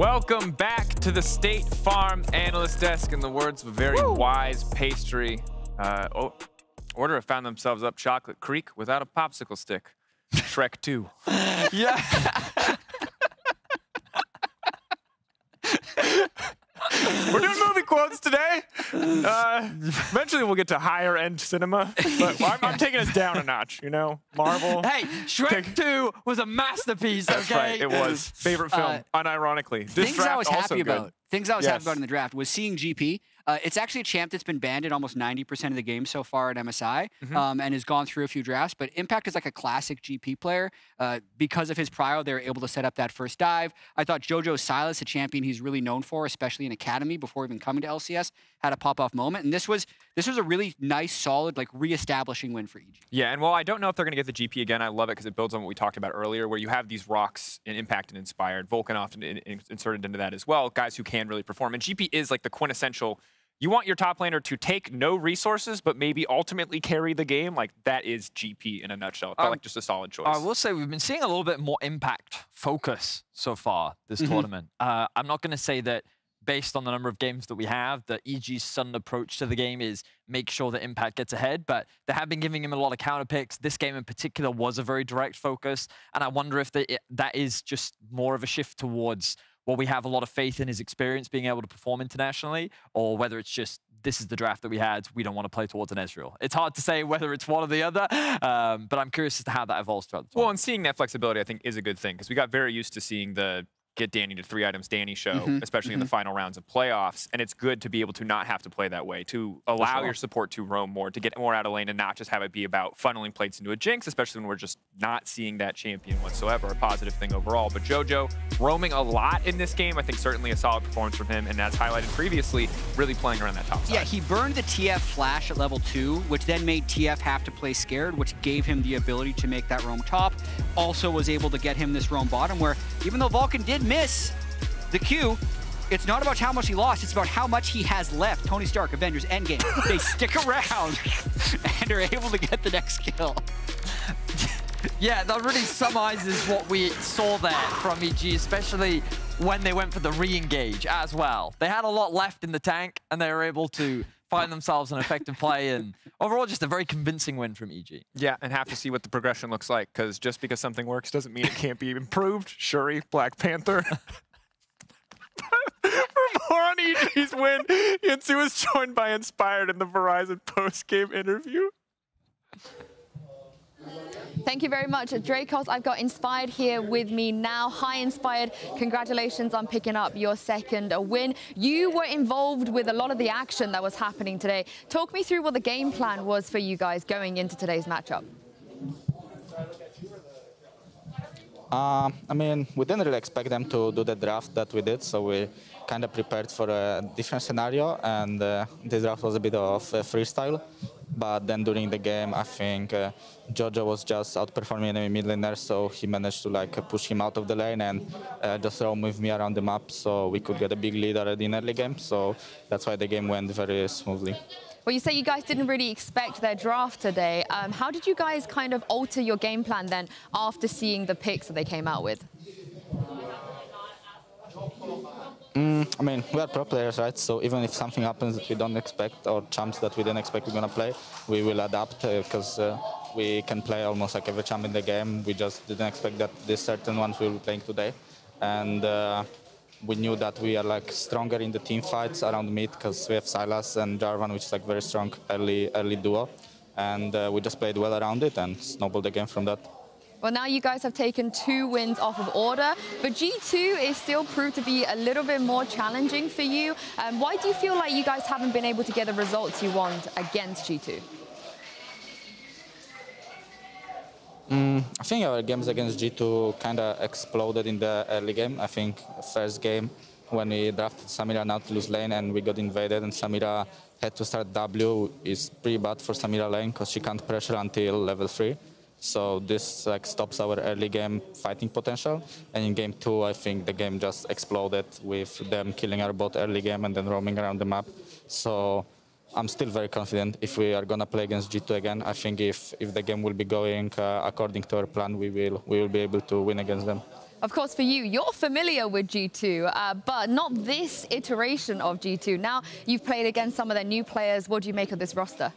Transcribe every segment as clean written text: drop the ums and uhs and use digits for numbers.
Welcome back to the State Farm Analyst Desk. In the words of a very wise pastry, Order have found themselves up Chocolate Creek without a popsicle stick. Shrek 2. Yeah. We're doing movie quotes today. Eventually we'll get to higher end cinema, but I'm taking us down a notch, you know? Marvel. Hey, Shrek 2 was a masterpiece, okay? That's right, it was. Favorite film, unironically. Things I was happy about. Things I was happy about in the draft was seeing GP. It's actually a champ that's been banned in almost 90% of the games so far at MSI, and has gone through a few drafts. But Impact is like a classic GP player. Because of his prio, they were able to set up that first dive. I thought Jojo Silas, a champion he's really known for, especially in Academy before even coming to LCS, had a pop-off moment. And this was a really nice, solid, like re-establishing win for EG. Yeah, and while I don't know if they're going to get the GP again, I love it because it builds on what we talked about earlier, where you have these rocks in Impact and Inspired. Vulcan often inserted into that as well, guys who can really perform. And GP is like the quintessential. You want your top laner to take no resources, but maybe ultimately carry the game. Like, that is GP in a nutshell. It felt like just a solid choice. I will say we've been seeing a little bit more Impact focus so far this tournament. I'm not going to say that based on the number of games that we have, that EG's sudden approach to the game is make sure that Impact gets ahead, but they have been giving him a lot of counter picks. This game in particular was a very direct focus, and I wonder if that is just more of a shift towards, well, we have a lot of faith in his experience being able to perform internationally, or whether it's just, this is the draft that we had, we don't want to play towards an Ezreal. It's hard to say whether it's one or the other, but I'm curious as to how that evolves throughout the tournament. Well, and seeing that flexibility, I think, is a good thing, because we got very used to seeing the get Danny to 3 items Danny show, especially in the final rounds of playoffs. And it's good to be able to not have to play that way, to allow your support to roam more, to get more out of lane and not just have it be about funneling plates into a Jinx, especially when we're just not seeing that champion whatsoever. A positive thing overall. But Jojo roaming a lot in this game, I think certainly a solid performance from him. And as highlighted previously, really playing around that top side. Yeah, he burned the TF flash at level 2, which then made TF have to play scared, which gave him the ability to make that roam top. Also was able to get him this roam bottom, where even though Vulcan did miss the Q, it's not about how much he lost, it's about how much he has left. Tony Stark, Avengers, Endgame. They stick around and are able to get the next kill. Yeah, that really summarizes what we saw there from EG, especially when they went for the re-engage as well. They had a lot left in the tank, and they were able to find themselves an effective play, and overall just a very convincing win from EG. Yeah, and have to see what the progression looks like, because just because something works doesn't mean it can't be improved. Shuri, Black Panther. For more on EG's win, Yinsu was joined by Inspired in the Verizon post-game interview. Thank you very much, Drakos. I've got Inspired here with me now. Hi, Inspired. Congratulations on picking up your second win. You were involved with a lot of the action that was happening today. Talk me through what the game plan was for you guys going into today's matchup. I mean, we didn't really expect them to do the draft that we did, so we kind of prepared for a different scenario, and this draft was a bit of freestyle. But then during the game, I think Jojo was just outperforming enemy mid laner, so he managed to like push him out of the lane and just roam with me around the map, so we could get a big lead already in early game. So that's why the game went very smoothly. Well, you say you guys didn't really expect their draft today. How did you guys kind of alter your game plan then after seeing the picks that they came out with? I mean, we are pro players, right? So even if something happens that we don't expect, or champs that we didn't expect we're going to play, we will adapt, because we can play almost like every champ in the game. We just didn't expect that these certain ones we were playing today. And we knew that we are like stronger in the team fights around mid, because we have Sylas and Jarvan, which is like very strong early duo. And we just played well around it and snowballed the game from that. Well, now you guys have taken 2 wins off of Order, but G2 is still proved to be a little bit more challenging for you. Why do you feel like you guys haven't been able to get the results you want against G2? I think our games against G2 kind of exploded in the early game. I think first game when we drafted Samira Nautilus lane and we got invaded and Samira had to start W is pretty bad for Samira lane because she can't pressure until level 3. So this like stops our early game fighting potential. And in game 2, I think the game just exploded with them killing our bot early game and then roaming around the map. So I'm still very confident if we are gonna play against G2 again. I think if the game will be going according to our plan, we will be able to win against them. Of course, for you, you're familiar with G2, but not this iteration of G2. Now you've played against some of their new players. What do you make of this roster?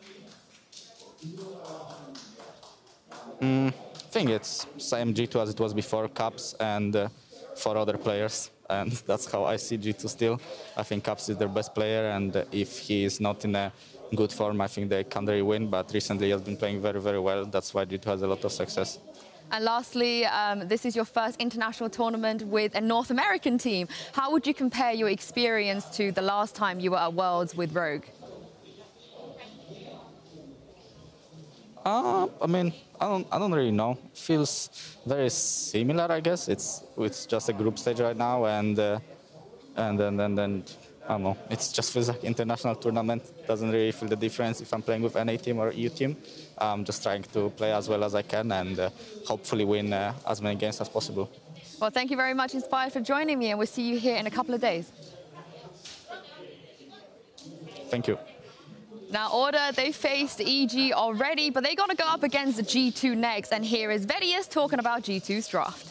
I think it's same G2 as it was before, Caps and 4 other players. And that's how I see G2 still. I think Caps is their best player, and if he is not in a good form, I think they can't really win. But recently he has been playing very, very well. That's why G2 has a lot of success. And lastly, this is your first international tournament with a North American team. How would you compare your experience to the last time you were at Worlds with Rogue? I mean, I don't really know. Feels very similar, I guess. It's just a group stage right now, and then I don't know. It just feels like international tournament. Doesn't really feel the difference if I'm playing with NA team or EU team. I'm just trying to play as well as I can and hopefully win as many games as possible. Well, thank you very much, Inspired, for joining me, and we'll see you here in a couple of days. Thank you. Now, Order, they faced EG already, but they got to go up against the G2 next. And here is Vedius talking about G2's draft.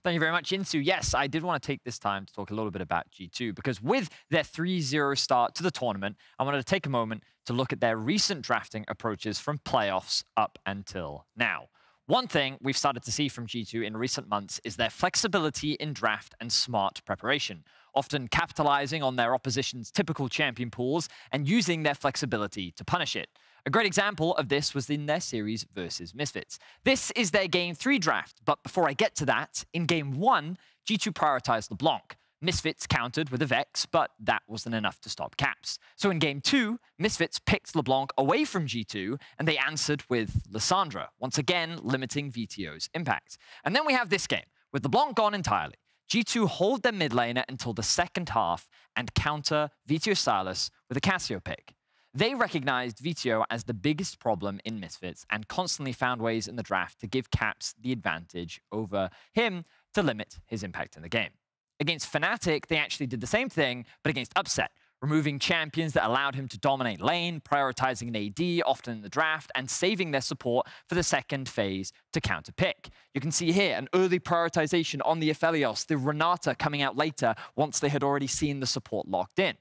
Thank you very much, Yinsu. Yes, I did want to take this time to talk a little bit about G2, because with their 3-0 start to the tournament, I wanted to take a moment to look at their recent drafting approaches from playoffs up until now. One thing we've started to see from G2 in recent months is their flexibility in draft and smart preparation, often capitalizing on their opposition's typical champion pools and using their flexibility to punish it. A great example of this was in their series versus Misfits. This is their Game 3 draft, but before I get to that, in Game 1, G2 prioritized LeBlanc. Misfits countered with a Vex, but that wasn't enough to stop Caps. So in Game 2, Misfits picked LeBlanc away from G2, and they answered with Lissandra, once again limiting VTO's impact. And then we have this game, with LeBlanc gone entirely. G2 hold their mid laner until the second half and counter VTO Silas with a Cassio pick. They recognized VTO as the biggest problem in Misfits and constantly found ways in the draft to give Caps the advantage over him to limit his impact in the game. Against Fnatic, they actually did the same thing, but against Upset, removing champions that allowed him to dominate lane, prioritizing an AD often in the draft, and saving their support for the second phase to counter-pick. You can see here an early prioritization on the Aphelios, the Renata coming out later once they had already seen the support locked in.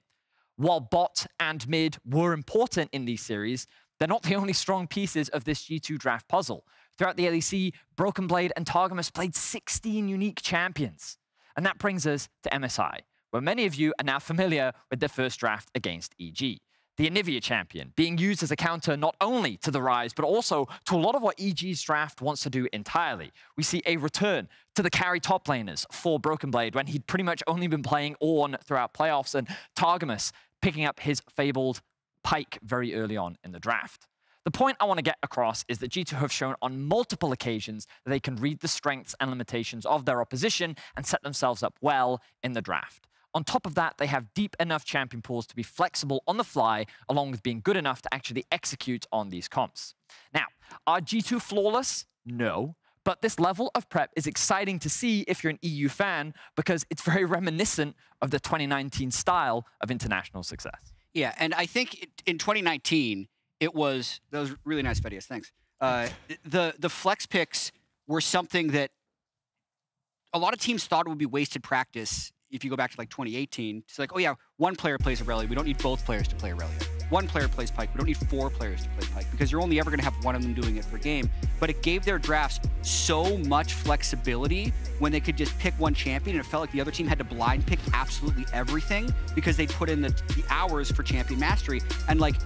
While bot and mid were important in these series, they're not the only strong pieces of this G2 draft puzzle. Throughout the ADC, BrokenBlade and Targamas played 16 unique champions. And that brings us to MSI, where many of you are now familiar with their first draft against EG. The Anivia champion, being used as a counter not only to the Rise, but also to a lot of what EG's draft wants to do entirely. We see a return to the carry top laners for BrokenBlade when he'd pretty much only been playing Ornn throughout playoffs, and Targamas picking up his fabled Pyke very early on in the draft. The point I want to get across is that G2 have shown on multiple occasions that they can read the strengths and limitations of their opposition and set themselves up well in the draft. On top of that, they have deep enough champion pools to be flexible on the fly, along with being good enough to actually execute on these comps. Now, are G2 flawless? No. But this level of prep is exciting to see if you're an EU fan, because it's very reminiscent of the 2019 style of international success. Yeah, and I think in 2019, that was really nice videos, thanks. The flex picks were something that a lot of teams thought would be wasted practice if you go back to like 2018. It's like, oh yeah, one player plays Irelia. We don't need both players to play Irelia. One player plays Pyke. We don't need 4 players to play Pyke, because you're only ever going to have one of them doing it per game. But it gave their drafts so much flexibility when they could just pick one champion, and it felt like the other team had to blind pick absolutely everything because they put in the hours for champion mastery. And like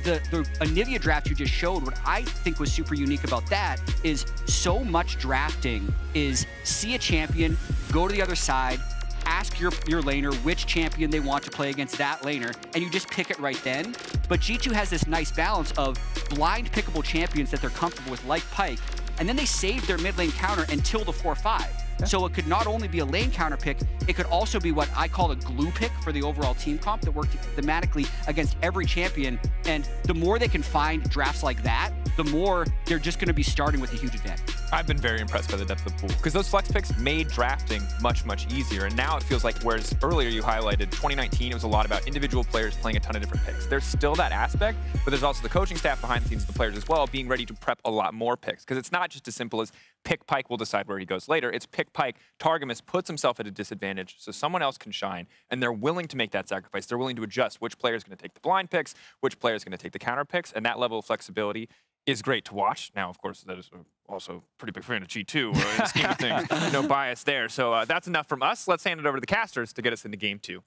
the Anivia draft you just showed, what I think was super unique about that is so much drafting is see a champion, go to the other side, ask your laner which champion they want to play against that laner, and you just pick it right then. But G2 has this nice balance of blind pickable champions that they're comfortable with, like Pyke, and then they save their mid lane counter until the 4-5. Yeah. So it could not only be a lane counter pick, it could also be what I call a glue pick for the overall team comp that worked thematically against every champion. And the more they can find drafts like that, the more they're just going to be starting with a huge advantage. I've been very impressed by the depth of the pool because those flex picks made drafting much, much easier. And now it feels like, whereas earlier you highlighted 2019, it was a lot about individual players playing a ton of different picks. There's still that aspect, but there's also the coaching staff behind the scenes of the players as well being ready to prep a lot more picks, because it's not just as simple as pick Pyke will decide where he goes later. It's pick Pyke, Targamas puts himself at a disadvantage so someone else can shine, and they're willing to make that sacrifice. They're willing to adjust which player is going to take the blind picks, which player is going to take the counter picks, and that level of flexibility is great to watch. Now, of course, that is also a pretty big fan of G2 in the scheme of things. No bias there. So that's enough from us. Let's hand it over to the casters to get us into game 2.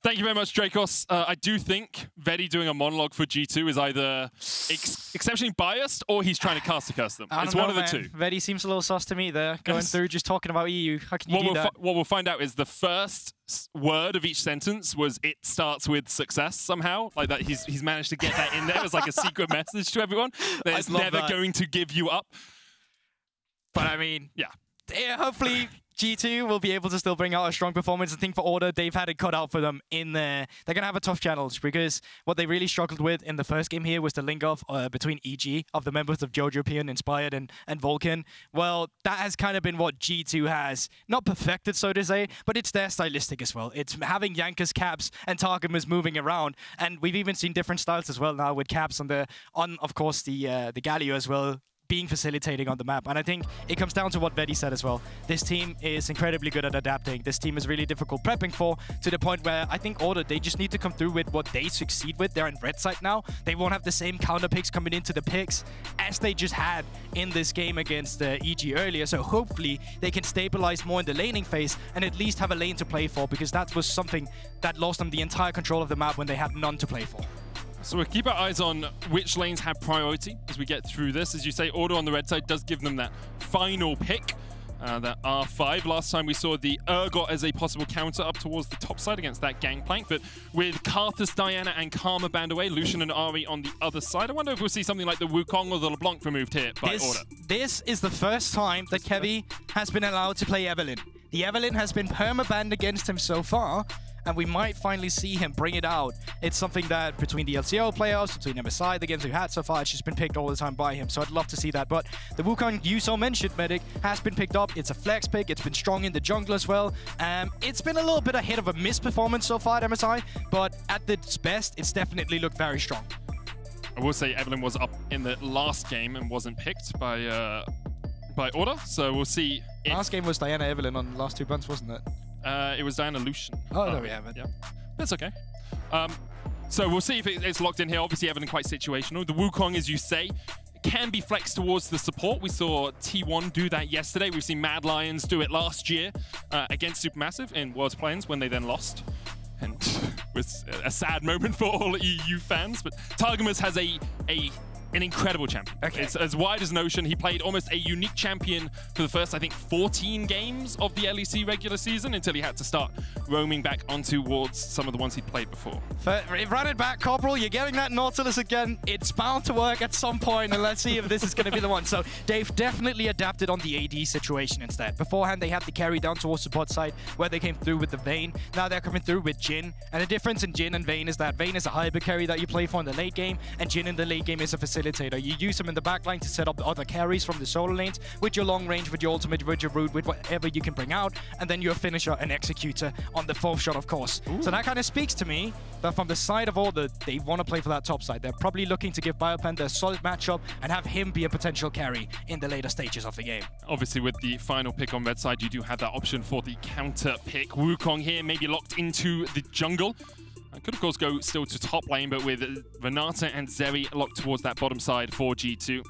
Thank you very much, Drakos. I do think Vedi doing a monologue for G2 is either exceptionally biased or he's trying to cast a curse them. It's one of the two. Vedi seems a little sus to me there, going through just talking about EU. How can you do that? What we'll find out is the first word of each sentence was "it starts with success" somehow. Like that, he's managed to get that in there as like a secret message to everyone. That it's never going to give you up. But I mean, yeah, hopefully G2 will be able to still bring out a strong performance. I think for Order, they've had it cut out for them in there. They're going to have a tough challenge because what they really struggled with in the first game here was the link-off between EG of the members of Jojopian, Inspired, and Vulcan. Well, that has kind of been what G2 has, not perfected, so to say, but it's their stylistic as well. It's having Jankos, Caps, and Targamas moving around, and we've even seen different styles as well now with Caps on of course, the Galio as well, being facilitating on the map. And I think it comes down to what Vedi said as well. This team is incredibly good at adapting. This team is really difficult prepping for, to the point where I think Order, they just need to come through with what they succeed with. They're in red side now. They won't have the same counter picks coming into the picks as they just had in this game against EG earlier. So hopefully they can stabilize more in the laning phase and at least have a lane to play for, because that was something that lost them the entire control of the map when they had none to play for. So we'll keep our eyes on which lanes have priority as we get through this. As you say, Order on the red side does give them that final pick, that R5. Last time we saw the Urgot as a possible counter up towards the top side against that Gangplank. But with Karthus, Diana, and Karma banned away, Lucian and Ari on the other side, I wonder if we'll see something like the Wukong or the LeBlanc removed here by Order. This is the first time that Kevy has been allowed to play Evelynn. The Evelynn has been perma-banned against him so far, and we might finally see him bring it out. It's something that between the LCO playoffs, between MSI, the games we've had so far, it's just been picked all the time by him, so I'd love to see that. But the Wukong you so mentioned, Medic, has been picked up. It's a flex pick. It's been strong in the jungle as well. It's been a little bit ahead of a missed performance so far at MSI, but at its best, it's definitely looked very strong. I will say Evelynn was up in the last game and wasn't picked by Order, so we'll see. Last game was Diana Evelynn on the last 2 bunts, wasn't it? It was Diana Lucian. Oh, there we have it. Yeah, that's okay. So we'll see if it's locked in here. Obviously, Evelynn quite situational. The Wukong, as you say, can be flexed towards the support. We saw T1 do that yesterday. We've seen Mad Lions do it last year against Supermassive in World's Plains when they then lost. And it was a sad moment for all EU fans. But Targamas has an incredible champion. Okay. It's as wide as an ocean. He played almost a unique champion for the first, I think, 14 games of the LEC regular season until he had to start roaming back on towards some of the ones he'd played before. Run it back, Corporal. You're getting that Nautilus again. It's bound to work at some point, and let's see if this is going to be the one. So they've definitely adapted on the AD situation instead. Beforehand, they had the carry down towards the bot side where they came through with the Vayne. Now they're coming through with Jhin. And the difference in Jhin and Vayne is that Vayne is a hybrid carry that you play for in the late game, and Jhin in the late game is a facilitator. You use him in the backline to set up the other carries from the solo lanes with your long range, with your ultimate, with your root, with whatever you can bring out, and then your finisher and executor on the 4th shot, of course. Ooh. So that kind of speaks to me that from the side of Order, they want to play for that top side. They're probably looking to give BioPanther a solid matchup and have him be a potential carry in the later stages of the game. Obviously, with the final pick on red side, you do have that option for the counter pick. Wukong here, maybe locked into the jungle. Could, of course, go still to top lane, but with Renata and Zeri locked towards that bottom side for G2.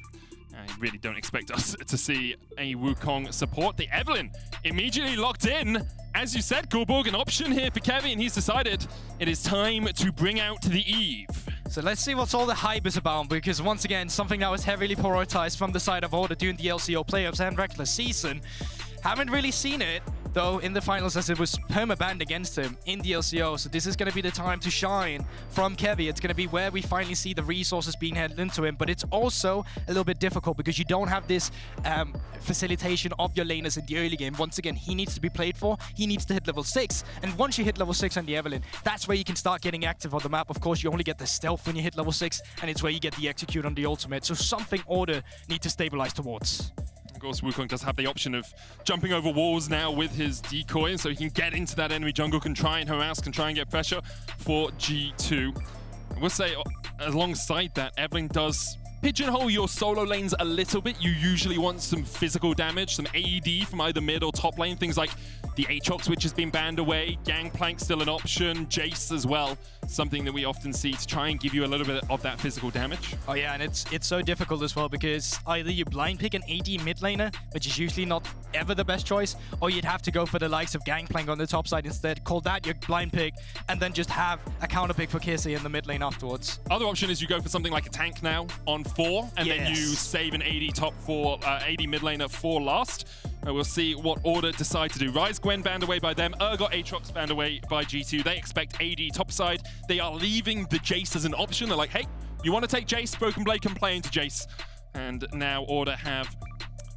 I really don't expect us to see a Wukong support. The Evelynn immediately locked in. As you said, Guldborg, an option here for Kevy, and he's decided it is time to bring out the Eve. So let's see what's all the hype is about, because once again, something that was heavily prioritized from the side of Order during the LCO playoffs and regular season. Haven't really seen it though, in the finals, as it was perma-banned against him in the LCO. So this is going to be the time to shine from Kevy. It's going to be where we finally see the resources being handed into him. But it's also a little bit difficult because you don't have this facilitation of your laners in the early game. Once again, he needs to be played for. He needs to hit level 6. And once you hit level 6 on the Evelynn, that's where you can start getting active on the map. Of course, you only get the stealth when you hit level 6, and it's where you get the execute on the ultimate. So something Order need to stabilize towards. Of course, Wukong does have the option of jumping over walls now with his decoy, so he can get into that enemy jungle, can try and harass, can try and get pressure for G2. I will say, alongside that, Evelynn does pigeonhole your solo lanes a little bit. You usually want some physical damage, some AD from either mid or top lane, things like the Aatrox, which has been banned away, Gangplank still an option, Jace as well, something that we often see to try and give you a little bit of that physical damage. Oh yeah, and it's so difficult as well because either you blind pick an AD mid laner, which is usually not ever the best choice, or you'd have to go for the likes of Gangplank on the top side instead, call that your blind pick, and then just have a counter pick for Kisee in the mid lane afterwards. Other option is you go for something like a tank now on 4, and then you save an AD top 4, AD mid laner for last. We'll see what Order decide to do. Ryze Gwen banned away by them. got Aatrox banned away by G2. They expect AD topside. They are leaving the Jace as an option. They're like, hey, you want to take Jace? BrokenBlade can play into Jace. And now Order have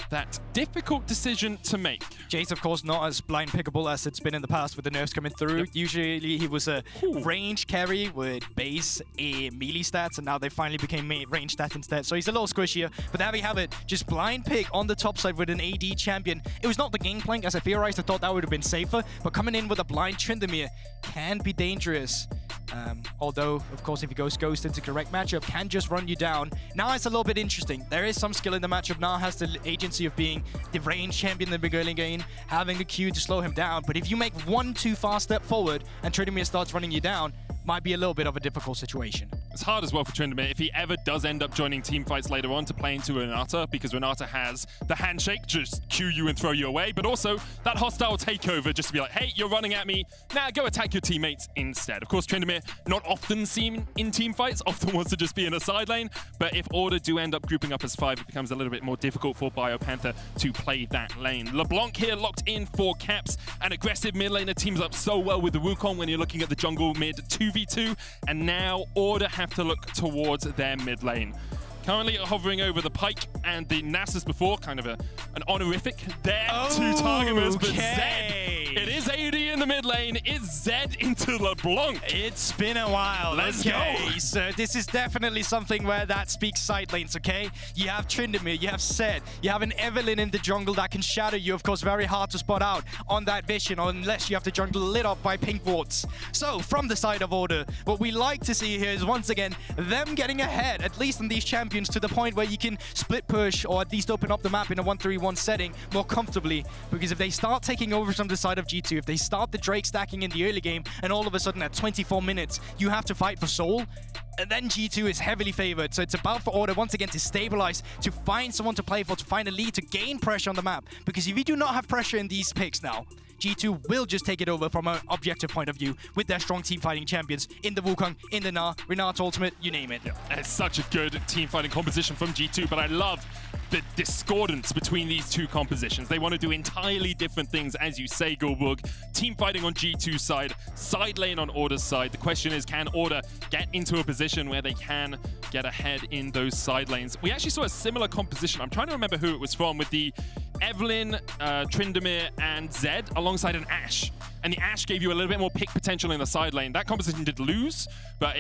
that difficult decision to make. Jace, of course, not as blind pickable as it's been in the past with the nerfs coming through. Yep. Usually he was a range carry with base melee stats, and now they finally became range stats instead. So he's a little squishier, but there we have it. Just blind pick on the top side with an AD champion. It was not the Gangplank, as I theorized. I thought that would have been safer, but coming in with a blind Tryndamere can be dangerous. Although, of course, if he goes Ghost into correct matchup, can just run you down. Now it's a little bit interesting. There is some skill in the matchup. Now has the agency of being the range champion in the big early game, having the Q to slow him down. But if you make one too fast step forward and Tryndamere starts running you down, might be a little bit of a difficult situation. It's hard as well for Tryndamere if he ever does end up joining team fights later on to play into Renata, because Renata has the handshake, just cue you and throw you away, but also that hostile takeover just to be like, hey, you're running at me, now go attack your teammates instead. Of course, Tryndamere not often seen in team fights, often wants to just be in a side lane, but if Order do end up grouping up as 5, it becomes a little bit more difficult for BioPanther to play that lane. LeBlanc here locked in for caps. An aggressive mid laner teams up so well with the Wukong when you're looking at the jungle mid 2v2, and now Order have to look towards their mid lane. Currently hovering over the Pike and the Nasus before, kind of an honorific there to Targamas, but Zed, it is AD in the mid lane, it's Zed into LeBlanc. It's been a while. Let's go. So this is definitely something where that speaks side lanes, okay? You have Tryndamere, you have Zed, you have an Evelynn in the jungle that can shadow you, of course, very hard to spot out on that vision, unless you have the jungle lit up by pink wards. So from the side of Order, what we like to see here is, once again, them getting ahead, at least in these champions, to the point where you can split push or at least open up the map in a 1-3-1 setting more comfortably. Because if they start taking over from the side of G2, if they start the Drake stacking in the early game, and all of a sudden at 24 minutes you have to fight for soul, and then G2 is heavily favored. So it's about for Order once again to stabilize, to find someone to play for, to find a lead, to gain pressure on the map. Because if you do not have pressure in these picks now, G2 will just take it over from an objective point of view with their strong team fighting champions in the Wukong, in the Gnar, Renata ultimate, you name it. Yeah, it's such a good team fighting composition from G2, but I love the discordance between these two compositions. They want to do entirely different things, as you say, Guldborg. Team fighting on G2's side lane on Order's side. The question is, can Order get into a position where they can get ahead in those side lanes? We actually saw a similar composition. I'm trying to remember who it was from, with the Evelynn, Tryndamere, and Zed alongside an Ashe. And the Ashe gave you a little bit more pick potential in the side lane. That composition did lose, but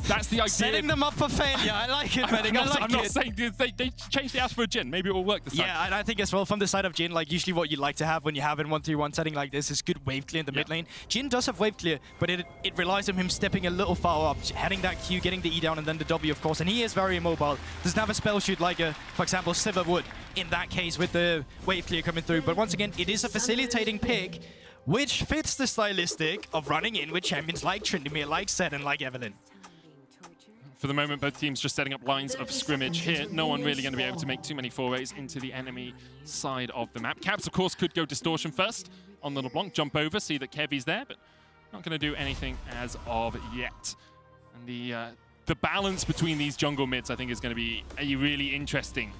that's the idea. Setting them up for failure. I like it, Medic. I'm not saying they changed the Ashe for a Jhin. Maybe it will work this time. Yeah, and I think as well from the side of Jhin, like usually what you like to have when you have in 1-3-1 setting like this is good wave clear in the mid lane. Jhin does have wave clear, but it relies on him stepping a little far up, heading that Q, getting the E down, and then the W, of course. And he is very immobile. Doesn't have a spell shoot like, for example, Sivir would in that case with the wave clear coming through. But once again, it is a facilitating pick, which fits the stylistic of running in with champions like Tryndamere, like Zed, and like Evelynn. For the moment, both teams just setting up lines of scrimmage here. No one really going to be able to make too many forays into the enemy side of the map. Caps, of course, could go Distortion first on the LeBlanc, jump over, see that Kevy's there, but not going to do anything as of yet. And the balance between these jungle mids, I think, is going to be a really interesting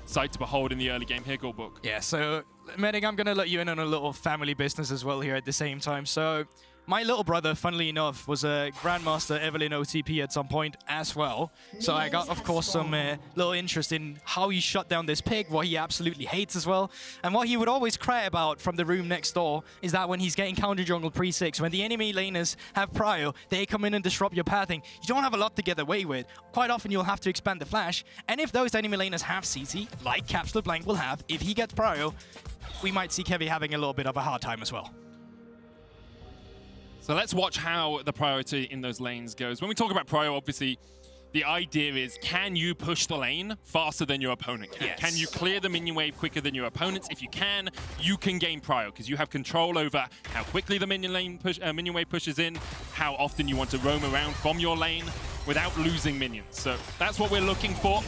sight to behold in the early game here, Guldborg. Yeah, so, Medic, I'm going to let you in on a little family business as well here at the same time. So, my little brother, funnily enough, was a Grandmaster Evelynn OTP at some point as well. So I got, of course, some little interest in how he shut down this pick, what he absolutely hates as well. And what he would always cry about from the room next door is that when he's getting counter jungle pre-6, when the enemy laners have prio, they come in and disrupt your pathing. You don't have a lot to get away with. Quite often you'll have to expand the flash. And if those enemy laners have CT, like Caps LeBlanc will have, if he gets prio, we might see Kevy having a little bit of a hard time as well. So let's watch how the priority in those lanes goes. When we talk about prio, obviously, the idea is, can you push the lane faster than your opponent can? Yes. Can you clear the minion wave quicker than your opponents? If you can, you can gain prio, because you have control over how quickly the minion wave pushes in, how often you want to roam around from your lane without losing minions. So that's what we're looking for.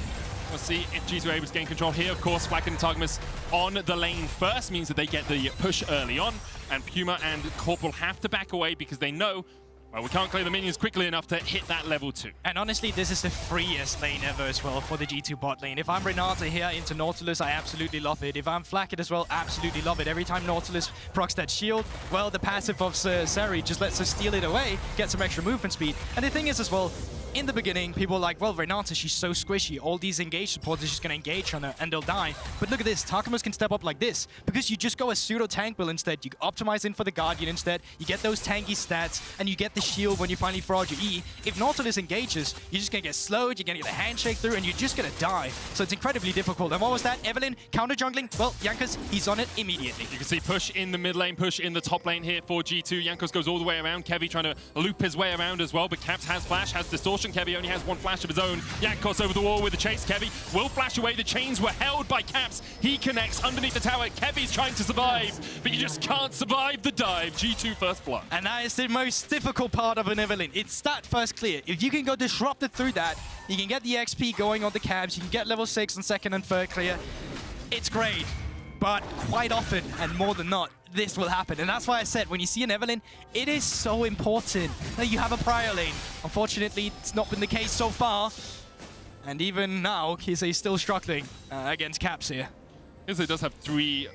We'll see if G2 are able to gain control here. Of course, Flakked and Targamas on the lane first means that they get the push early on, and Puma and Corporal have to back away because they know, well, we can't clear the minions quickly enough to hit that level 2. And honestly, this is the freest lane ever as well for the G2 bot lane. If I'm Renata here into Nautilus, I absolutely love it. If I'm Flakked as well, absolutely love it. Every time Nautilus procs that shield, well, the passive of Zeri just lets us steal it away, get some extra movement speed. And the thing is as well, in the beginning, people were like, well, Renata, she's so squishy. All these engaged supports are just going to engage on her and they'll die. But look at this. Targamas can step up like this because you just go a pseudo tank build instead. You optimize in for the Guardian instead. You get those tanky stats and you get the shield when you finally throw out your E. If Nautilus engages, you're just going to get slowed. You're going to get a handshake through and you're just going to die. So it's incredibly difficult. And what was that? Evelynn counter jungling? Well, Jankos, he's on it immediately. You can see push in the mid lane, push in the top lane here for G2. Jankos goes all the way around. Kevy trying to loop his way around as well, but Caps has flash, has distortion. Kevy only has one flash of his own. Jankos over the wall with the chase. Kevy will flash away. The chains were held by Caps. He connects underneath the tower. Kevy's trying to survive, but you just can't survive the dive. G2 first blood. And that is the most difficult part of an Evelynn. It's stat first clear. If you can go disrupted through that, you can get the XP going on the cabs. You can get level 6 and second and third clear. It's great, but quite often, and more than not, this will happen. And that's why I said, when you see an Evelynn, it is so important that you have a prio lane. Unfortunately, it's not been the case so far. And even now, Kisee is still struggling against Caps here. Kisee does have 3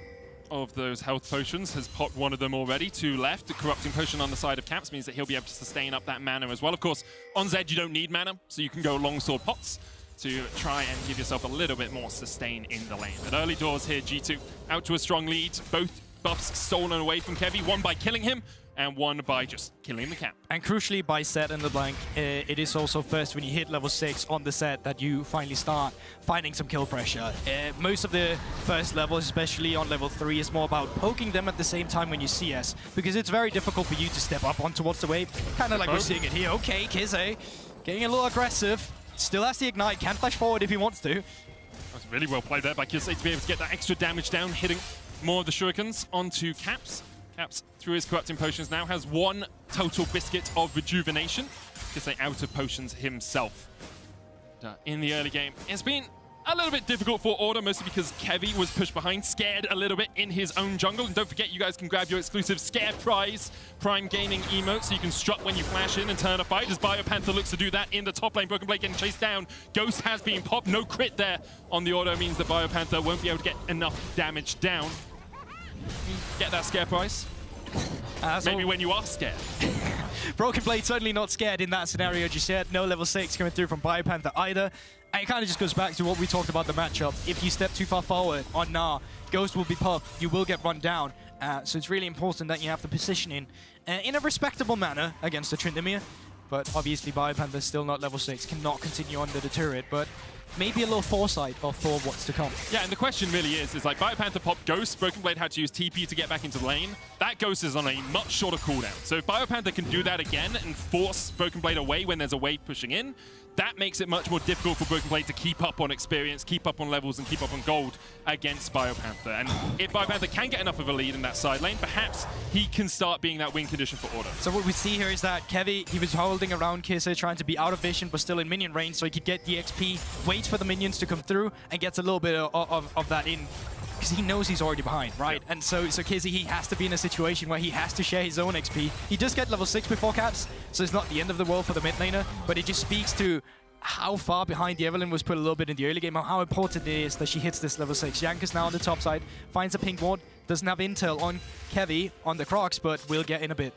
of those health potions, has popped one of them already. 2 left. The corrupting potion on the side of Caps means that he'll be able to sustain up that mana as well. Of course, on Zed, you don't need mana, so you can go longsword pots to try and give yourself a little bit more sustain in the lane. But early doors here, G2 out to a strong lead. Both buffs stolen away from Kevy, one by killing him, and one by just killing the Cap. And crucially, by Zed and LeBlanc, it is also first when you hit level 6 on the set that you finally start finding some kill pressure. Most of the first levels, especially on level 3, is more about poking them at the same time when you CS, because it's very difficult for you to step up on towards the wave, kind of like we're seeing it here. Okay, Kisee getting a little aggressive, still has the ignite, can flash forward if he wants to. That's really well played there by Kisee to be able to get that extra damage down, hitting more of the shurikens onto Caps. Caps, through his corrupting potions, now has 1 total biscuit of rejuvenation. Kisee out of potions himself. In the early game, it's been a little bit difficult for Order, mostly because Kevy was pushed behind, scared a little bit in his own jungle. And don't forget, you guys can grab your exclusive Scare Prize Prime Gaming emote, so you can strut when you flash in and turn a fight, as BioPanther looks to do that in the top lane. BrokenBlade getting chased down. Ghost has been popped. No crit there on the Order means that BioPanther won't be able to get enough damage down. Get that Scare Prize. Maybe when you are scared. BrokenBlade certainly not scared in that scenario just yet. No level 6 coming through from BioPanther either. And it kind of just goes back to what we talked about the matchup. If you step too far forward on Gnar, Ghost will be popped. You will get run down. So it's really important that you have the positioning in a respectable manner against the Tryndamere. But obviously BioPanther is still not level 6, cannot continue under the turret. But maybe a little foresight for what's to come. Yeah, and the question really is like BioPanther popped Ghost, BrokenBlade had to use TP to get back into the lane. That Ghost is on a much shorter cooldown. So if BioPanther can do that again and force BrokenBlade away when there's a wave pushing in, that makes it much more difficult for BrokenBlade to keep up on experience, keep up on levels, and keep up on gold against BioPanther. And if BioPanther can get enough of a lead in that side lane, perhaps he can start being that win condition for Order. So what we see here is that Kevy, he was holding around Kisee, trying to be out of vision, but still in minion range, so he could get the XP, wait for the minions to come through, and gets a little bit of that in. Because he knows he's already behind, right? Yep. And so Kisee, he has to be in a situation where he has to share his own XP. He does get level 6 before Caps, so it's not the end of the world for the mid laner, but it just speaks to how far behind the Evelynn was put a little bit in the early game, how important it is that she hits this level 6. Jankos now on the top side, finds a pink ward, doesn't have intel on Kevy on the Crocs, but will get in a bit.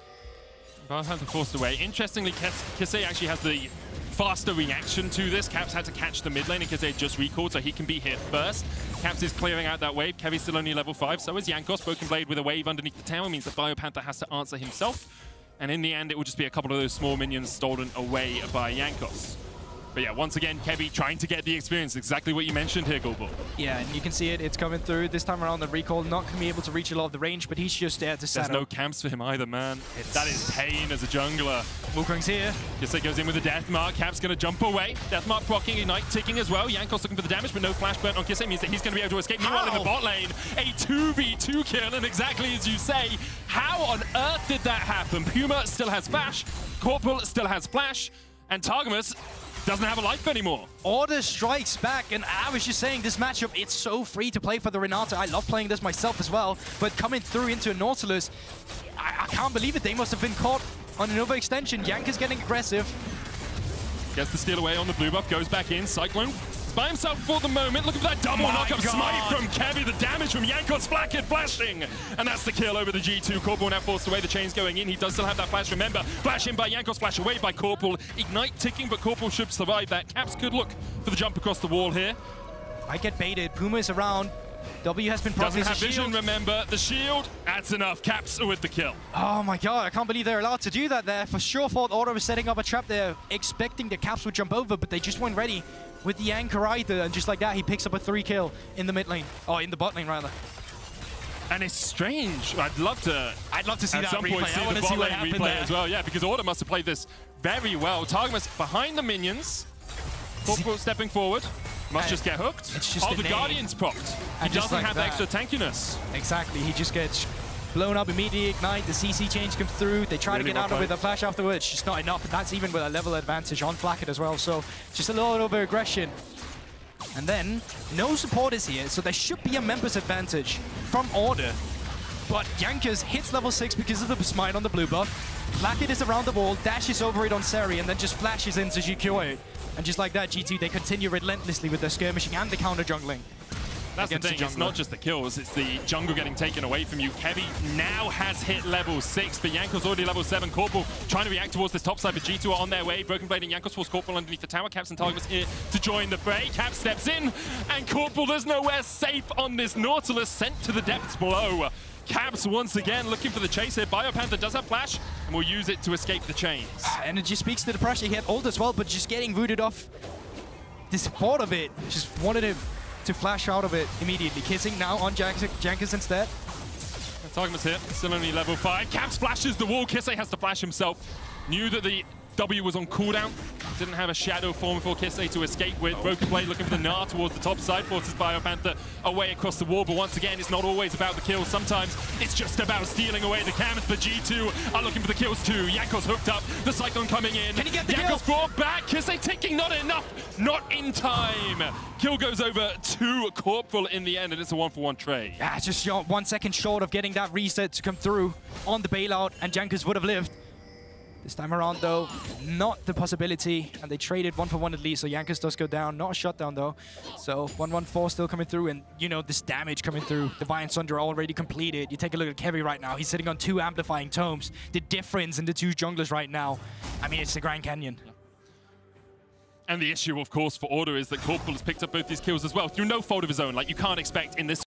BioPanther forced away. Interestingly, Kisee actually has the faster reaction to this. Caps had to catch the mid lane and Kisee just recalled, so he can be here first. Caps is clearing out that wave. Kevy's still only level 5, so is Jankos. BrokenBlade with a wave underneath the tower means that BioPanther has to answer himself. And in the end, it will just be a couple of those small minions stolen away by Jankos. But yeah, once again, Kevy trying to get the experience. Exactly what you mentioned here, Guldborg. Yeah, and you can see it. It's coming through. This time around, the recall not going to be able to reach a lot of the range, but he's just there to set There's no camps for him either, man. That is pain as a jungler. Wukong's here. Kisee goes in with the death mark. Cap's going to jump away. Death mark proccing, Ignite ticking as well. Jankos looking for the damage, but no flash burn on Kisee means that he's going to be able to escape. Meanwhile, in the bot lane, a 2v2 kill, and exactly as you say, how on earth did that happen? Puma still has flash, Corporal still has flash, and Targamas doesn't have a life anymore. Order strikes back, and I was just saying, this matchup, it's so free to play for the Renata. I love playing this myself as well, but coming through into a Nautilus, I can't believe it. They must have been caught on an overextension. Jankos getting aggressive. Gets the steal away on the blue buff, goes back in. Cyclone by himself for the moment. Looking for that double knock-up smite from Kevy. The damage from Jankos, Flakked flashing. And that's the kill over the G2. Corporal now forced away. The chain's going in. He does still have that flash, remember. Flash in by Jankos, flash away by Corporal. Ignite ticking, but Corporal should survive that. Caps could look for the jump across the wall here. Might get baited. Puma is around. W has been doesn't have vision, remember. The shield, that's enough. Caps with the kill. Oh my god, I can't believe they're allowed to do that there. For sure, thought Order was setting up a trap there, expecting the Caps would jump over, but they just weren't ready with the anchor either. And just like that, he picks up a 3 kill in the mid lane. Oh, in the bot lane, rather. And it's strange. I'd love to see that some replay. Point see the bot lane replay as well. Yeah, because Order must have played this very well. Targamas behind the minions. Corporal stepping forward. Must just get hooked. It's just the Guardian's propped. He doesn't have the extra tankiness. Exactly. He just gets blown up immediately. Ignite. The CC change comes through. They try to get out of it with a flash afterwards. Just not enough. And that's even with a level advantage on Flakked as well. So just a little over aggression. And then no support is here. So there should be a members advantage from Order. But Jankos hits level 6 because of the smite on the blue buff. Flakked is around the wall, dashes over it on Zeri, and then just flashes into GQ it. And just like that, G2, they continue relentlessly with their skirmishing and the counter jungling. That's the thing, it's not just the kills, it's the jungle getting taken away from you. Kevy now has hit level 6, but Jankos already level 7. Corporal trying to react towards this top side, but G2 are on their way. BrokenBlade and Jankos force Corporal underneath the tower. Caps and Targamas here to join the fray. Cap steps in, and Corporal, there's nowhere safe on this Nautilus, sent to the depths below. Caps once again looking for the chase here. BioPanther does have flash and will use it to escape the chains. And it just speaks to the pressure he had ult as well, but just getting rooted off the support of it. Just wanted him to flash out of it immediately. Kissing now on Jankos instead. Targamas here, still only level 5. Caps flashes the wall. Kisee has to flash himself. Knew that the W was on cooldown. Didn't have a shadow form for Kisee to escape with. BrokenBlade looking for the Gnar towards the top side. Forces BioPanther away across the wall. But once again, it's not always about the kills. Sometimes it's just about stealing away the cams. But G2 are looking for the kills too. Jankos hooked up. The Cyclone coming in. Can he get the Jankos brought back. Kisee ticking, not enough. Not in time. Kill goes over to Corporal in the end, and it's a 1-for-1 trade. Yeah, just 1 second short of getting that reset to come through on the bailout, and Jankos would have lived. This time around, though, not the possibility, and they traded 1-for-1 at least, so Jankos does go down. Not a shutdown, though. So 1-1-4 still coming through, and, you know, this damage coming through. Divine Sunder already completed. You take a look at Kevy right now. He's sitting on 2 amplifying tomes. The difference in the 2 junglers right now, I mean, it's the Grand Canyon. Yeah. And the issue, of course, for Order is that Corporal has picked up both these kills as well through no fault of his own. Like, you can't expect in this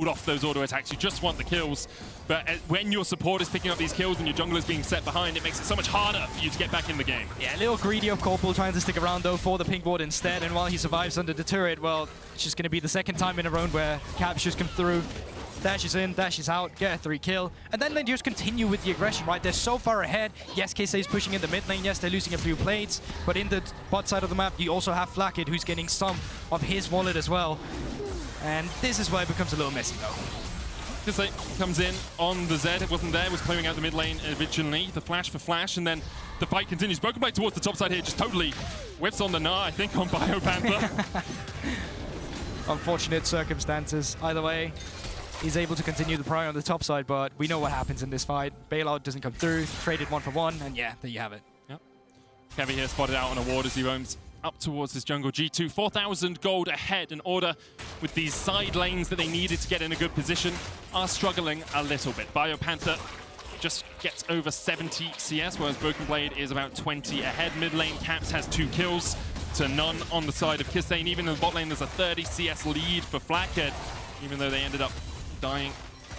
off those auto attacks. You just want the kills. But when your support is picking up these kills and your jungler is being set behind, it makes it so much harder for you to get back in the game. Yeah, a little greedy of Corporal trying to stick around, though, for the pink ward instead. And while he survives under the turret, well, it's just going to be the second time in a row where Caps just come through, dashes in, dashes out, get a 3 kill. And then they just continue with the aggression, right? They're so far ahead. Yes, Kisee is pushing in the mid lane. Yes, they're losing a few plates. But in the bot side of the map, you also have Flakked, who's getting some of his wallet as well. And this is where it becomes a little messy, though. Kisee comes in on the Zed. It wasn't there. Was clearing out the mid lane originally. The flash for flash, and then the fight continues. BrokenBlade towards the top side here. Just totally whips on the Gnar, I think, on BioPanther. Unfortunate circumstances. Either way, he's able to continue the pry on the top side, but we know what happens in this fight. Bailout doesn't come through. Traded 1-for-1, and yeah, there you have it. Kevy here spotted out on a ward as he roams up towards his jungle. G2, 4,000 gold ahead in order with these side lanes that they needed to get in a good position, are struggling a little bit. BioPanther just gets over 70 CS, whereas BrokenBlade is about 20 ahead. Mid lane, Caps has 2 kills to none on the side of Kisee, and even in the bot lane, there's a 30 CS lead for Flakked, even though they ended up dying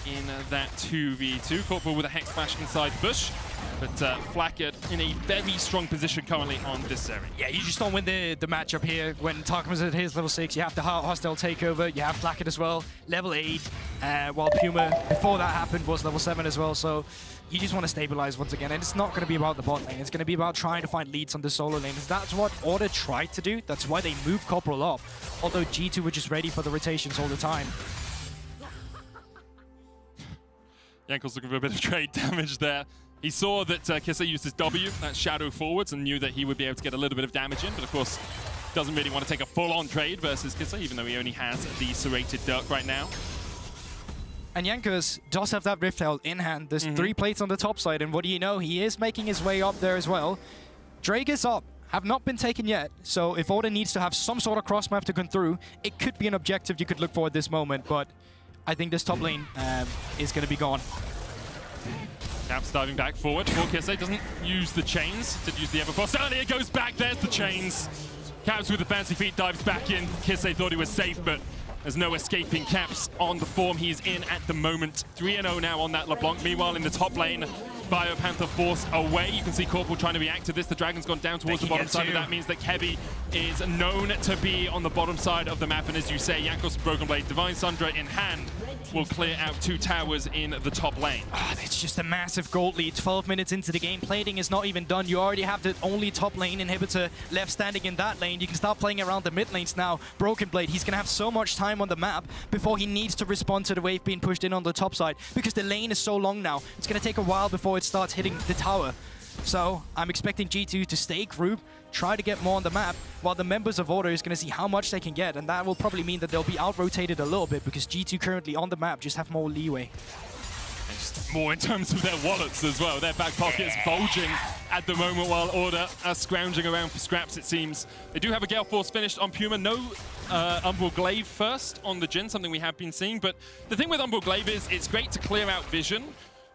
in that 2v2. Corporal with a Hex Flash inside the bush, but Flakked in a very strong position currently on this Zeri. Yeah, you just don't win the matchup here. When Targamas at his level 6, you have the hostile takeover, you have Flakked as well, level 8, while Puma, before that happened, was level 7 as well, so you just want to stabilize once again, and it's not going to be about the bot lane, it's going to be about trying to find leads on the solo lane. That's what ORD tried to do, that's why they moved Corporal up, although G2 were just ready for the rotations all the time. Jankos looking for a bit of trade damage there. He saw that Kisee used his W, that shadow forwards, and knew that he would be able to get a little bit of damage in, but of course doesn't really want to take a full-on trade versus Kisee, even though he only has the serrated Dirk right now. And Jankos does have that Rift Herald in hand. There's 3 plates on the top side, and what do you know? He is making his way up there as well. Drake is up, have not been taken yet, so if ORD needs to have some sort of cross map to come through, it could be an objective you could look for at this moment, but I think this top lane is going to be gone. Caps diving back forward for Kisee, doesn't use the chains, did use the Everforce. And it goes back, there's the chains. Caps with the fancy feet dives back in. Kisee thought he was safe, but there's no escaping Caps on the form he's in at the moment. 3-0 now on that LeBlanc. Meanwhile, in the top lane, BioPanther forced away. You can see Corporal trying to react to this. The Dragon's gone down towards the bottom side, but that means that Kevy is known to be on the bottom side of the map. And as you say, Jankos and BrokenBlade, Divine Sundra in hand, will clear out 2 towers in the top lane. It's just a massive gold lead. 12 minutes into the game. Plating is not even done. You already have the only top lane inhibitor left standing in that lane. You can start playing around the mid lanes now. BrokenBlade, he's going to have so much time on the map before he needs to respond to the wave being pushed in on the top side, because the lane is so long now. It's going to take a while before it starts hitting the tower. So I'm expecting G2 to stay group, try to get more on the map, while the members of ORD is going to see how much they can get, and that will probably mean that they'll be out-rotated a little bit, because G2 currently on the map just have more leeway. And just more in terms of their wallets as well. Their back pockets bulging at the moment, while ORD are scrounging around for scraps, it seems. They do have a Gale Force finished on Puma. No Umbral Glaive first on the Jhin, something we have been seeing. But the thing with Umbral Glaive is it's great to clear out vision,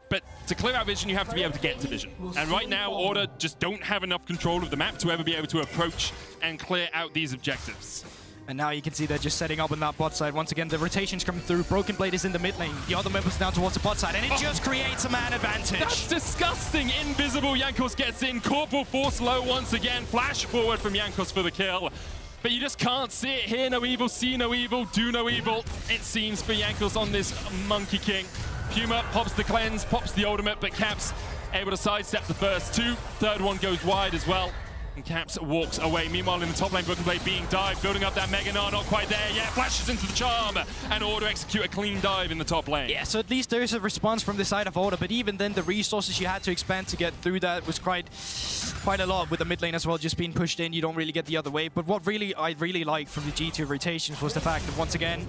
but to clear out vision, you have to be able to get to vision. And right now, ORD just don't have enough control of the map to ever be able to approach and clear out these objectives. And now you can see they're just setting up on that bot side. Once again, the rotations coming through. BrokenBlade is in the mid lane. The other members down towards the bot side, and it just creates a man advantage. That's disgusting. Invisible. Jankos gets in. Corporal force low once again. Flash forward from Jankos for the kill. But you just can't see it. Hear no evil, see no evil, do no evil, it seems, for Jankos on this Monkey King. Puma pops the cleanse, pops the ultimate, but Caps able to sidestep the first 2. Third one goes wide as well, and Caps walks away. Meanwhile, in the top lane, BrokenBlade being dived, building up that Mega Gnar, not quite there yet. Flashes into the charm, and ORD execute a clean dive in the top lane. Yeah, so at least there is a response from the side of ORD, but even then, the resources you had to expand to get through that was quite a lot, with the mid lane as well just being pushed in. You don't really get the other way. But what I really liked from the G2 rotations was the fact that, once again,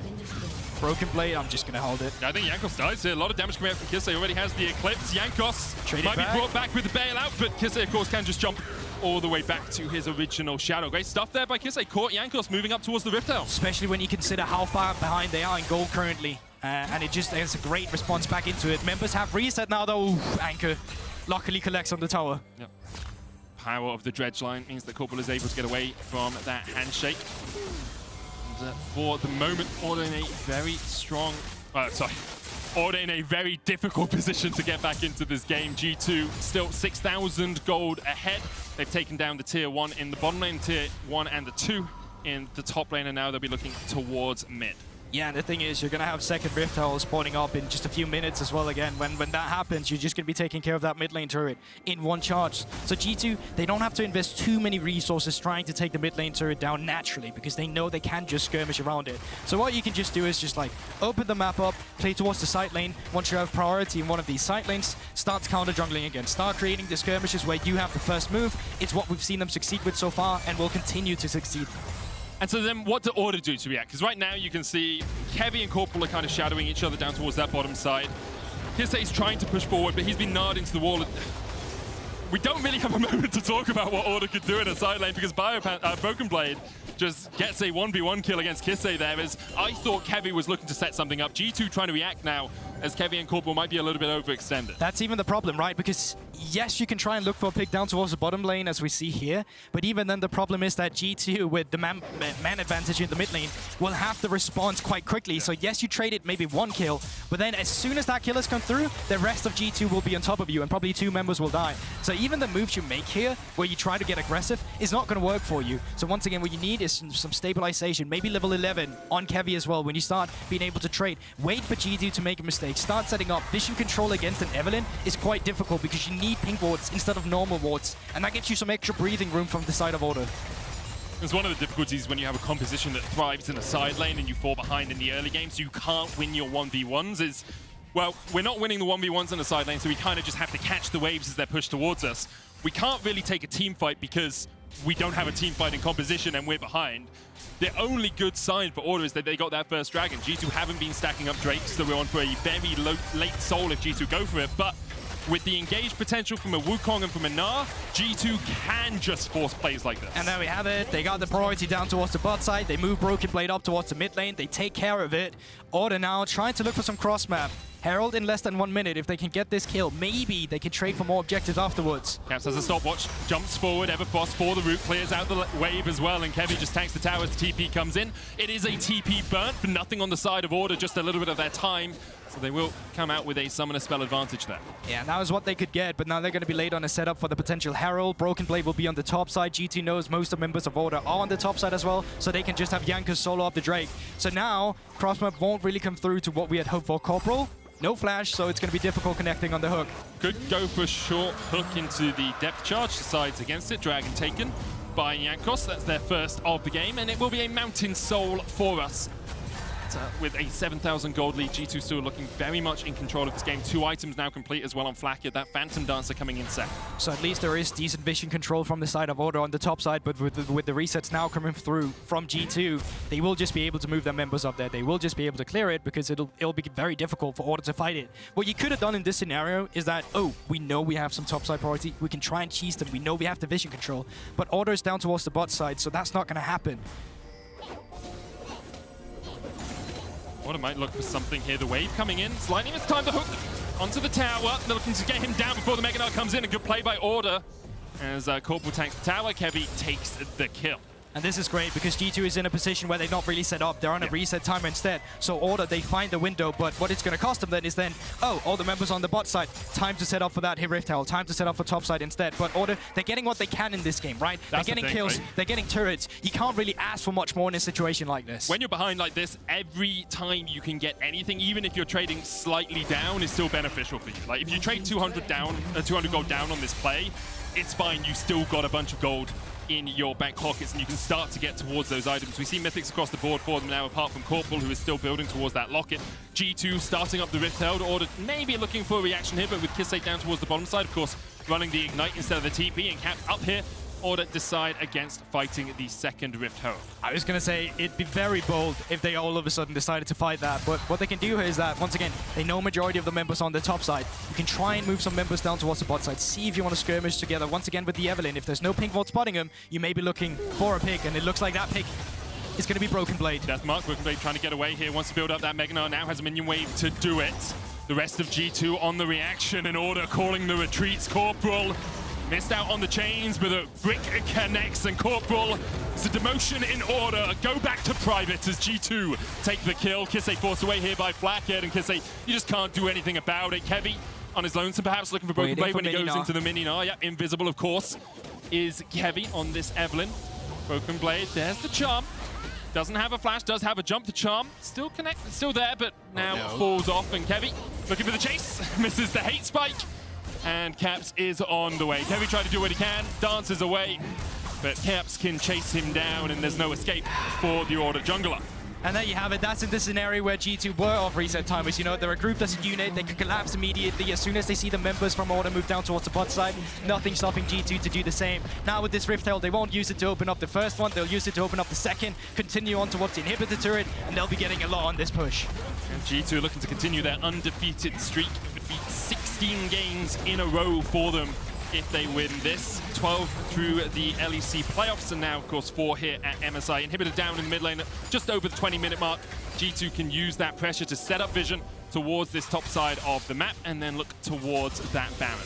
BrokenBlade, I'm just going to hold it. I think Jankos dies here. A lot of damage coming out from Kisee. Already has the Eclipse. Jankos might be brought back with the bailout, but Kisee, of course, can just jump all the way back to his original shadow. Great stuff there by Kisee. Caught Jankos moving up towards the Rift Herald. Especially when you consider how far behind they are in gold currently. And it just is a great response back into it. Members have reset now, though. Ooh, Anchor luckily collects on the tower. Yep. Power of the dredge line means that Corporal is able to get away from that handshake. And for the moment, ORD in a very strong... ORD in a very difficult position to get back into this game. G2 still 6,000 gold ahead. They've taken down the tier 1 in the bottom lane, tier 1 and the 2 in the top lane, and now they'll be looking towards mid. Yeah, and the thing is, you're going to have second Rift Herald spawning up in just a few minutes as well again. When that happens, you're just going to be taking care of that mid lane turret in one charge. So G2, they don't have to invest too many resources trying to take the mid lane turret down naturally, because they know they can just skirmish around it. So what you can just do is just like open the map up, play towards the side lane. Once you have priority in one of these side lanes, start counter jungling again. Start creating the skirmishes where you have the first move. It's what we've seen them succeed with so far, and will continue to succeed. And so then what do ORD do to react? Because right now you can see Kevy and Corporal are kind of shadowing each other down towards that bottom side. Kisee's trying to push forward, but he's been gnarred into the wall. we don't really have a moment to talk about what Order could do in a side lane because BrokenBlade just gets a 1v1 kill against Kisee there. As I thought Kevy was looking to set something up. G2 trying to react now as Kevy and Corporal might be a little bit overextended. That's even the problem, right? Because yes, you can try and look for a pick down towards the bottom lane as we see here, but even then the problem is that G2 with the man advantage in the mid lane will have the response quite quickly. So yes, you traded maybe one kill, but then as soon as that kill has come through, the rest of G2 will be on top of you and probably 2 members will die. So even the moves you make here, where you try to get aggressive, is not going to work for you. So once again, what you need is some stabilization, maybe level 11 on Kevy as well. When you start being able to trade, wait for G2 to make a mistake, start setting up. Vision control against an Evelynn is quite difficult because you need pink wards instead of normal wards, and that gives you some extra breathing room from the side of Order. It's one of the difficulties when you have a composition that thrives in the side lane and you fall behind in the early game, so you can't win your 1v1s is, well, we're not winning the 1v1s in the side lane, so we kind of just have to catch the waves as they're pushed towards us. We can't really take a team fight because we don't have a team fight in composition and we're behind. The only good sign for Order is that they got that first dragon. G2 haven't been stacking up Drakes, so we're on for a very late soul if G2 go for it, but with the engaged potential from a Wukong and from a Gnar, G2 can just force plays like this. And there we have it. They got the priority down towards the bot side. They move BrokenBlade up towards the mid lane. They take care of it. Order now trying to look for some cross map. Herald in less than 1 minute. If they can get this kill, maybe they can trade for more objectives afterwards. Caps has a stopwatch, jumps forward, Everfrost for the root, clears out the wave as well, and Kevy just tanks the tower as the TP comes in. It is a TP burnt for nothing on the side of Order, just a little bit of their time. So they will come out with a summoner spell advantage there. Yeah, that was what they could get, but now they're going to be late on a setup for the potential Herald. BrokenBlade will be on the top side. G2 knows most of the members of Order are on the top side as well, so they can just have Jankos solo up the Drake. So now, crossmap won't really come through to what we had hoped for. Corporal, no flash, so it's going to be difficult connecting on the hook. Could go for a short hook into the depth charge. Decides against it. Dragon taken by Jankos. That's their first of the game, and it will be a Mountain Soul for us. With a 7,000 gold lead, G2 still looking very much in control of this game. 2 items now complete as well on Flakked. That Phantom Dancer coming in second. So at least there is decent vision control from the side of Order on the top side, but with the resets now coming through from G2, they will just be able to move their members up there. They will just be able to clear it because it'll be very difficult for Order to fight it. What you could have done in this scenario is that, oh, we know we have some top side priority. We can try and cheese them. We know we have the vision control, but Order is down towards the bot side, so that's not going to happen. Order might look for something here. The wave coming in. Slightly it's time to hook onto the tower. They're looking to get him down before the Mega Gnar comes in. A good play by Order as Corporal tanks the tower. Kevy takes the kill. And this is great because G2 is in a position where they've not really set up. They're on a reset timer instead. So Order, they find the window, but what it's going to cost them then is then, oh, all the members on the bot side, time to set up for that hit Rift Herald, time to set up for top side instead. But Order, they're getting what they can in this game, right? That's they're getting kills, right? They're getting turrets. You can't really ask for much more in a situation like this. When you're behind like this, every time you can get anything, even if you're trading slightly down, is still beneficial for you. Like if you trade 200 gold down on this play, it's fine. You still got a bunch of gold in your back pockets, and you can start to get towards those items. We see mythics across the board for them now, apart from Corporal, who is still building towards that locket. G2 starting up the Rift Herald. Order maybe looking for a reaction here, but with Kisee down towards the bottom side, of course, running the Ignite instead of the TP, and Cap up here. Order decide against fighting the second Rift Herald. I was going to say, it'd be very bold if they all of a sudden decided to fight that, but what they can do is that, once again, they know majority of the members on the top side. You can try and move some members down towards the bot side, see if you want to skirmish together. Once again with the Evelynn, if there's no pink vault spotting him, you may be looking for a pick, and it looks like that pick is going to be BrokenBlade. Deathmark, BrokenBlade trying to get away here, wants to build up that Mega Gnar, now has a minion wave to do it. The rest of G2 on the reaction, in Order calling the retreats. Corporal missed out on the chains, but a brick connects, and Corporal, it's a demotion in Order. Go back to private as G2 take the kill. Kisee forced away here by Flakked, and Kisee, you just can't do anything about it. Kevy on his lonesome, perhaps looking for BrokenBlade when he goes into the mini-Gnar. Yeah, invisible, of course, is Kevy on this Evelynn. BrokenBlade, there's the charm. Doesn't have a flash, does have a jump to charm. Still connected, still there, but now falls off, and Kevy looking for the chase, misses the hate spike. And Caps is on the way. Kevy tried to do what he can, dances away, but Caps can chase him down, and there's no escape for the Order jungler. And there you have it. That's in the scenario where G2 were off reset timers. You know, they're a group that's a unit. They can collapse immediately as soon as they see the members from Order move down towards the bot side. Nothing stopping G2 to do the same. Now with this Rift Herald, they won't use it to open up the first one. They'll use it to open up the second, continue on towards the inhibitor turret, and they'll be getting a lot on this push. And G2 looking to continue their undefeated streak. It would be 16 games in a row for them if they win this. 12 through the LEC playoffs, and now, of course, 4 here at MSI. Inhibitor down in the mid lane, just over the 20-minute mark. G2 can use that pressure to set up vision towards this top side of the map and then look towards that Baron.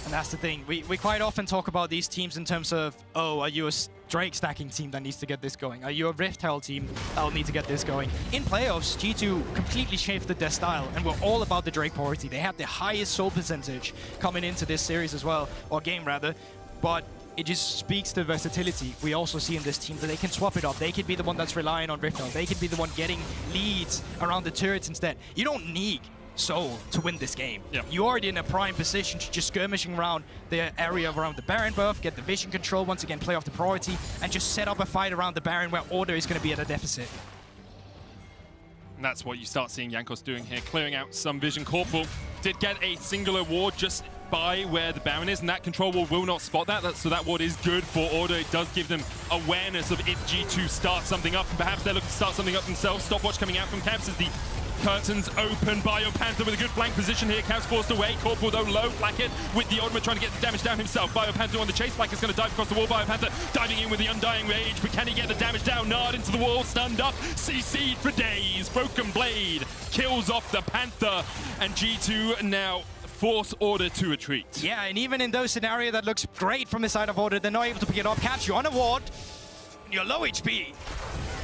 And that's the thing. We quite often talk about these teams in terms of, oh, are you a Drake stacking team that needs to get this going? Are you a Rift Herald team that will need to get this going? In playoffs, G2 completely shifted their style and were all about the Drake priority. They had the highest soul percentage coming into this series as well, or game rather, but it just speaks to versatility we also see in this team, that they can swap it up. They could be the one that's relying on Rift Herald. They could be the one getting leads around the turrets instead. You don't need Soul to win this game. Yep. You're already in a prime position to just skirmishing around the area around the Baron buff, get the vision control, once again play off the priority, and just set up a fight around the Baron where Order is going to be at a deficit. And that's what you start seeing Jankos doing here, clearing out some vision. Corporal did get a singular ward just by where the Baron is, and that control ward will not spot that. So that ward is good for Order. It does give them awareness of if G2 starts something up, and perhaps they're looking to start something up themselves. Stopwatch coming out from Caps as the curtains open. BioPanther with a good flank position here. Caps forced away. Corporal though low. Flakked with the ultimate trying to get the damage down himself. BioPanther on the chase. Flakked is going to dive across the wall. BioPanther diving in with the Undying Rage, but can he get the damage down? Gnarred into the wall, stunned up, CC'd for days. BrokenBlade kills off the Panther, and G2 now force Order to retreat. Yeah, and even in those scenarios that looks great from the side of Order, they're not able to pick it up. Caps, you're on a ward. You're low HP.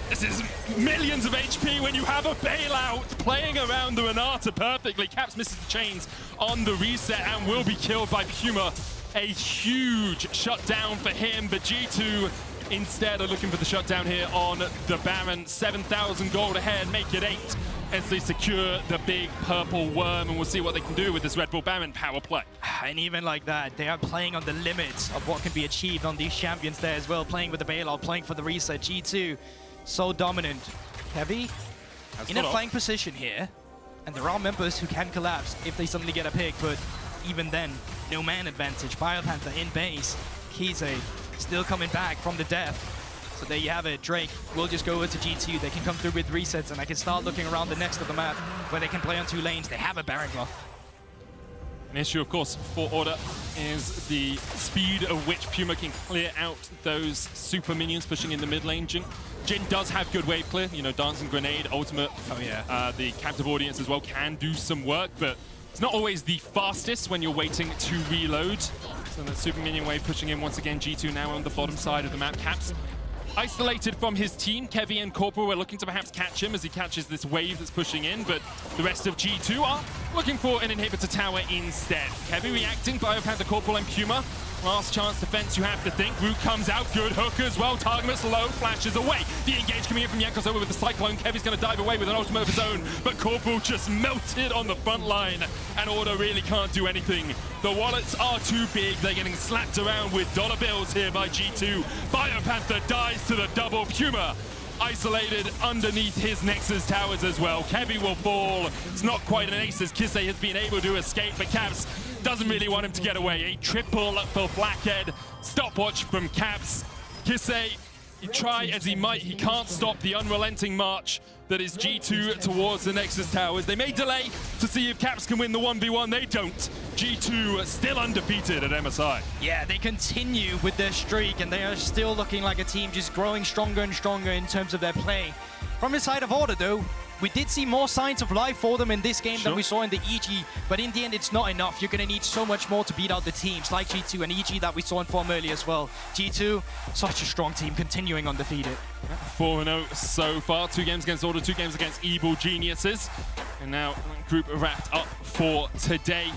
This is millions of HP when you have a bailout playing around the Renata perfectly. Caps misses the chains on the reset and will be killed by Puma. A huge shutdown for him, but G2 instead are looking for the shutdown here on the Baron. 7,000 gold ahead, make it 8 as they secure the big purple worm, and we'll see what they can do with this Red Bull Baron power play. And even like that, they are playing on the limits of what can be achieved on these champions there as well, playing with the bailout, playing for the reset. G2 so dominant. Kevy in a flank position here, and there are members who can collapse if they suddenly get a pick, but even then, no man advantage. BioPanther in base. Kisee still coming back from the death. So there you have it. Drake will just go over to G2. They can come through with resets, and I can start looking around the next of the map where they can play on 2 lanes. They have a Baron buff. An issue, of course, for Order is the speed at which Puma can clear out those super minions pushing in the mid lane. Jhin does have good wave clear, you know, Dancing Grenade, Ultimate. Oh yeah. The Captive Audience as well can do some work, but it's not always the fastest when you're waiting to reload. So that super minion wave pushing in once again. G2 now on the bottom side of the map. Caps isolated from his team. Kevy and Corporal are looking to perhaps catch him as he catches this wave that's pushing in, but the rest of G2 are looking for an inhibitor tower instead. Kevy reacting, BioPanther, Corporal and Puma. Last chance defense, you have to think. Root comes out, good hook as well. Targamas low, flashes away. The engage coming in from Jankos over with the Cyclone. Kevy's going to dive away with an ultimate of his own, but Corporal just melted on the front line, and Order really can't do anything. The wallets are too big. They're getting slapped around with dollar bills here by G2. BioPanther dies to the double. Puma isolated underneath his Nexus towers as well. Kevy will fall. It's not quite an ace as Kisee has been able to escape, but Caps doesn't really want him to get away. A triple for Flakked. Stopwatch from Caps. Kisee, try as he might, he can't stop the unrelenting march that is G2 towards the Nexus towers. They may delay to see if Caps can win the 1v1. They don't. G2 still undefeated at MSI. Yeah, they continue with their streak, and they are still looking like a team just growing stronger and stronger in terms of their play. From the side of Order, though, we did see more signs of life for them in this game than we saw in the EG, but in the end, it's not enough. You're going to need so much more to beat out the teams like G2 and EG that we saw in Form earlier as well. G2, such a strong team, continuing undefeated. 4-0 so far. 2 games against Order, 2 games against Evil Geniuses. And now group wrapped up for today.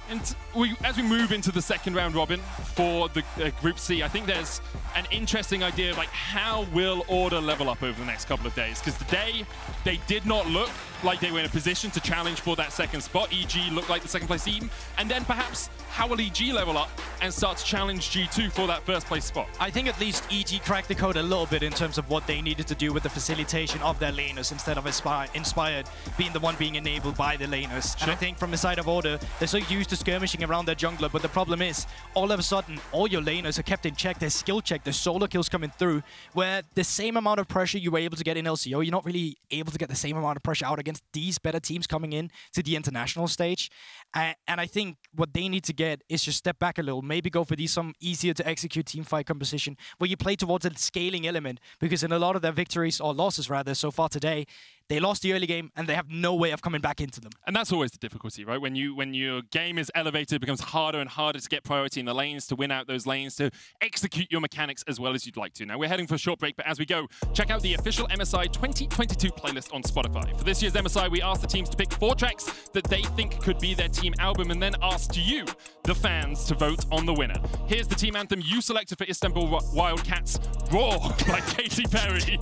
And as we move into the second round robin for the Group C, I think there's an interesting idea of like how will Order level up over the next couple of days, because today they did not look like they were in a position to challenge for that second spot. EG looked like the second place team, and then perhaps how will EG level up and start to challenge G2 for that first place spot? I think at least EG cracked the code a little bit in terms of what they needed to do with the facilitation of their laners instead of Inspired being the one being enabled by the laners. And I think from the side of Order, they're so used to to skirmishing around their jungler, but the problem is, all of a sudden, all your laners are kept in check, there's skill check, there's solo kills coming through, where the same amount of pressure you were able to get in LCO, you're not really able to get the same amount of pressure out against these better teams coming in to the international stage. And I think what they need to get is just step back a little, maybe go for some easier to execute teamfight composition, where you play towards a scaling element, because in a lot of their victories, or losses rather, so far today, they lost the early game and they have no way of coming back into them. And that's always the difficulty, right? When your game is elevated, it becomes harder and harder to get priority in the lanes, to win out those lanes, to execute your mechanics as well as you'd like to. Now, we're heading for a short break, but as we go, check out the official MSI 2022 playlist on Spotify. For this year's MSI, we asked the teams to pick 4 tracks that they think could be their team album, and then asked you, the fans, to vote on the winner. Here's the team anthem you selected for Istanbul Wildcats, Roar by Katy Perry.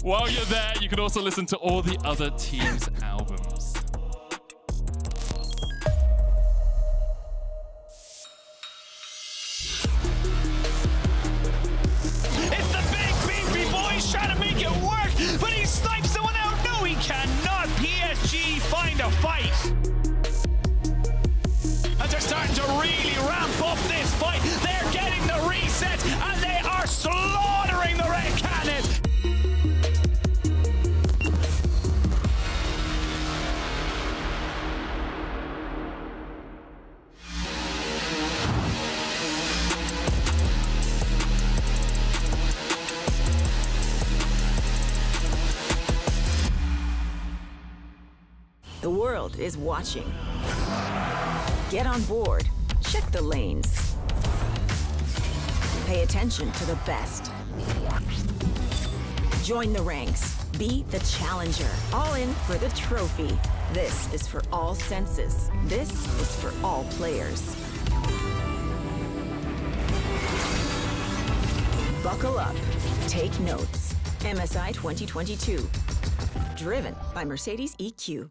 While you're there, you can also listen to all the other teams' albums. It's the big beefy boy, he's trying to make it work, but he snipes someone out. No, he cannot. PSG find a fight. And they're starting to really ramp up this fight. They're getting the reset, and they are slaughtering the Red Cannons. The world is watching. Get on board. Check the lanes. Pay attention to the best. Join the ranks. Be the challenger. All in for the trophy. This is for all senses. This is for all players. Buckle up. Take notes. MSI 2022. Driven by Mercedes EQ.